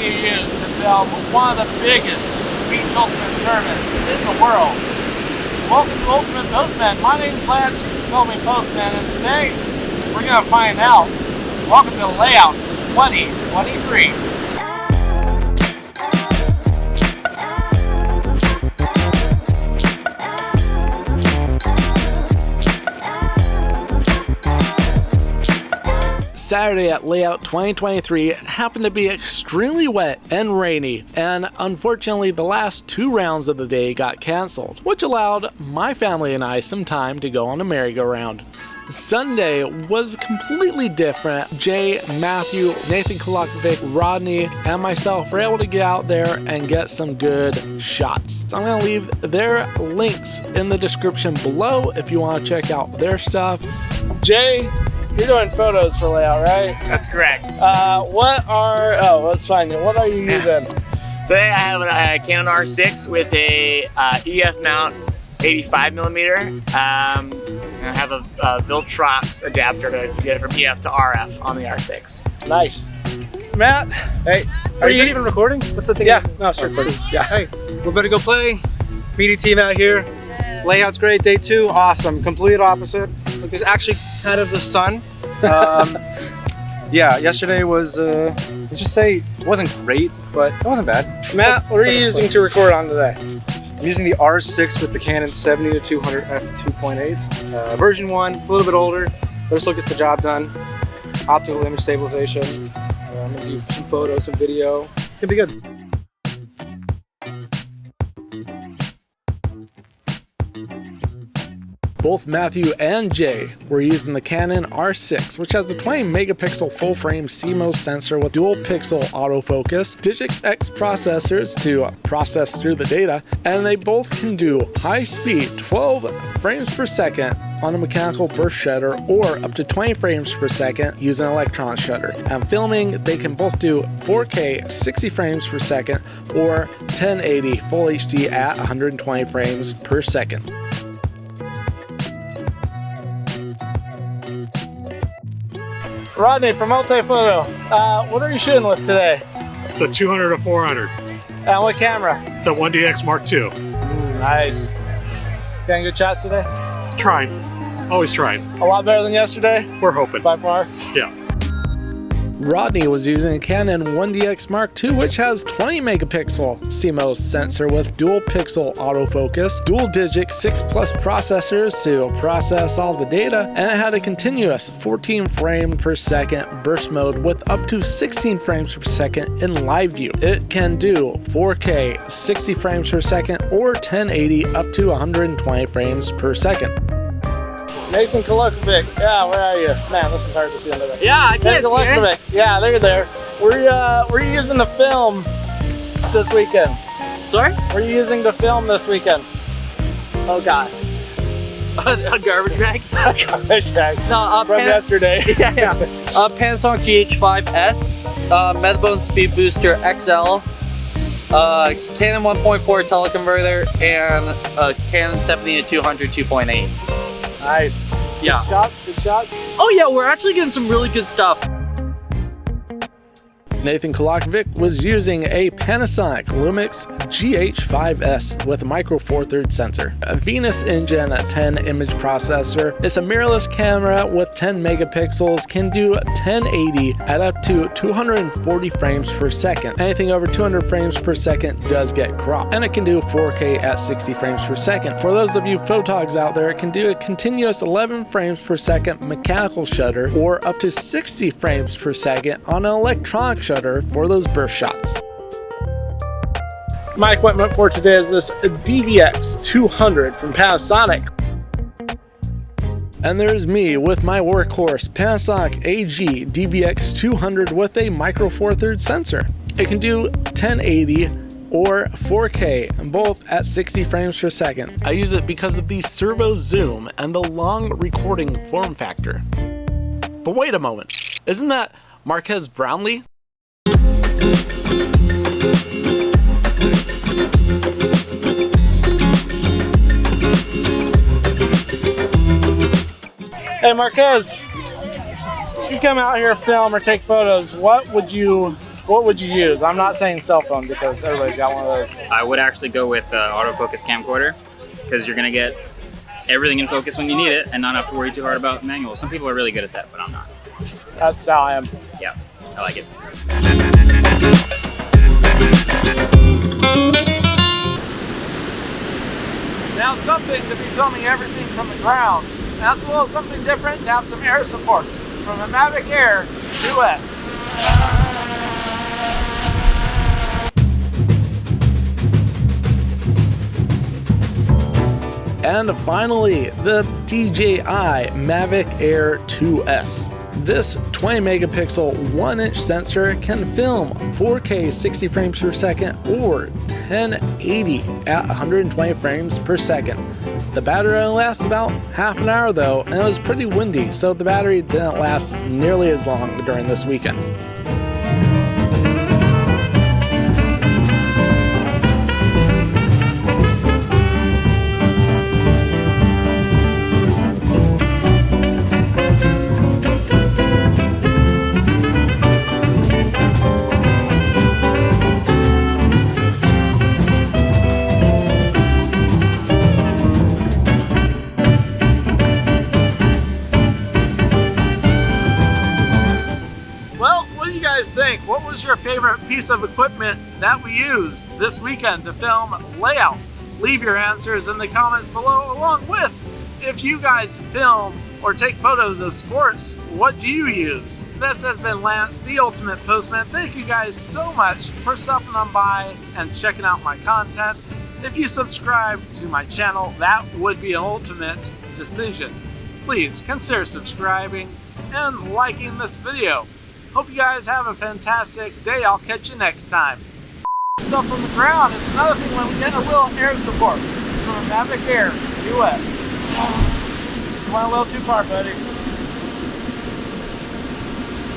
you use to film one of the biggest beach ultimate tournaments in the world? Welcome to Ultimate Postman. My name's Lance, you can call me Postman, and today we're going to find out. Welcome to Leiout 2023. Saturday at Leiout 2023 happened to be extremely wet and rainy, and unfortunately the last 2 rounds of the day got cancelled, which allowed my family and I some time to go on a merry-go-round. Sunday was completely different. Jay, Matthew, Nathan Kolakovic, Rodney, and myself were able to get out there and get some good shots. So I'm going to leave their links in the description below if you want to check out their stuff. Jay, you're doing photos for Leiout, right? That's correct. Let's find it. What are you using? Today I have a Canon R6 with a EF mount 85mm. I have a Viltrox adapter to get it from EF to RF on the R6. Nice. Matt, hey, are you even recording? What's the thing? Yeah, no, it's recording. Yeah. Hey, we're about to go play. Media team out here. Leiout's great. Day 2, awesome. Complete opposite. Look, there's actually kind of the sun. Yeah, yesterday was, let's just say, it wasn't great, but it wasn't bad. Matt, what are you using to record on today? I'm using the R6 with the Canon 70-200 f2.8. Version 1, it's a little bit older, but it still gets the job done. Optical image stabilization. I'm gonna do some photos, some video. It's gonna be good. Both Matthew and Jay were using the Canon R6, which has the 20 megapixel full frame CMOS sensor with dual pixel autofocus, Digix X processors to process through the data, and they both can do high speed 12 frames per second on a mechanical burst shutter or up to 20 frames per second using an electron shutter. And filming, they can both do 4K 60 frames per second or 1080 full HD at 120 frames per second. Rodney from Ultiphotos, what are you shooting with today? It's the 200-400. And what camera? The 1DX Mark II. Nice. Getting good shots today? Trying. Always trying. A lot better than yesterday? We're hoping. By far? Yeah. Rodney was using a Canon 1DX Mark II, which has 20 megapixel CMOS sensor with dual pixel autofocus, dual Digix 6 Plus processors to process all the data, and it had a continuous 14 frame per second burst mode with up to 16 frames per second in live view. It can do 4K 60 frames per second or 1080 up to 120 frames per second. Nathan Kolakovic, yeah, where are you? Man, this is hard to see under there. Yeah, I can't see it. Yeah, they're there. We're using the film this weekend. Sorry? We're using the film this weekend. Oh god. A garbage bag? A garbage bag. No, from yesterday. Yeah. Panasonic GH5S, Metaphone Speed Booster XL, Canon 1.4 teleconverter, and Canon 70-200 2.8. Nice. Yeah. Good shots. Oh yeah, we're actually getting some really good stuff. Nathan Kolakovic was using a Panasonic Lumix GH5S with a micro four thirds sensor, a Venus Engine 10 image processor. It's a mirrorless camera with 10 megapixels, can do 1080 at up to 240 frames per second. Anything over 200 frames per second does get cropped, and it can do 4K at 60 frames per second. For those of you photogs out there, it can do a continuous 11 frames per second mechanical shutter or up to 60 frames per second on an electronic shutter for those burst shots. My equipment for today is this DVX 200 from Panasonic. And there's me with my workhorse Panasonic AG DVX 200 with a micro four thirds sensor. It can do 1080 or 4K, both at 60 frames per second. I use it because of the servo zoom and the long recording form factor. But wait a moment, isn't that Marques Brownlee? Hey Marques, if you come out here, film or take photos, what would you What would you use? I'm not saying cell phone because everybody's got one of those. I would actually go with autofocus camcorder because you're gonna get everything in focus when you need it and not have to worry too hard about manuals. Some people are really good at that, but I'm not. That's how I am. Yeah, I like it. Now something to be filming everything from the ground. That's a little something different to have some air support from a Mavic Air 2S. And finally, the DJI Mavic Air 2S. This 20 megapixel 1-inch sensor can film 4K 60 frames per second or 1080 at 120 frames per second. The battery only lasts about half an hour though, and it was pretty windy, so the battery didn't last nearly as long during this weekend. Think, what was your favorite piece of equipment that we used this weekend to film Leiout? Leave your answers in the comments below, along with if you guys film or take photos of sports, what do you use? This has been Lance, the Ultimate Postman. Thank you guys so much for stopping on by and checking out my content. If you subscribe to my channel, that would be an ultimate decision. Please consider subscribing and liking this video. Hope you guys have a fantastic day. I'll catch you next time. Stuff from the ground is another thing when we get a little air support from a Mavic Air 2S. You went a little too far, buddy.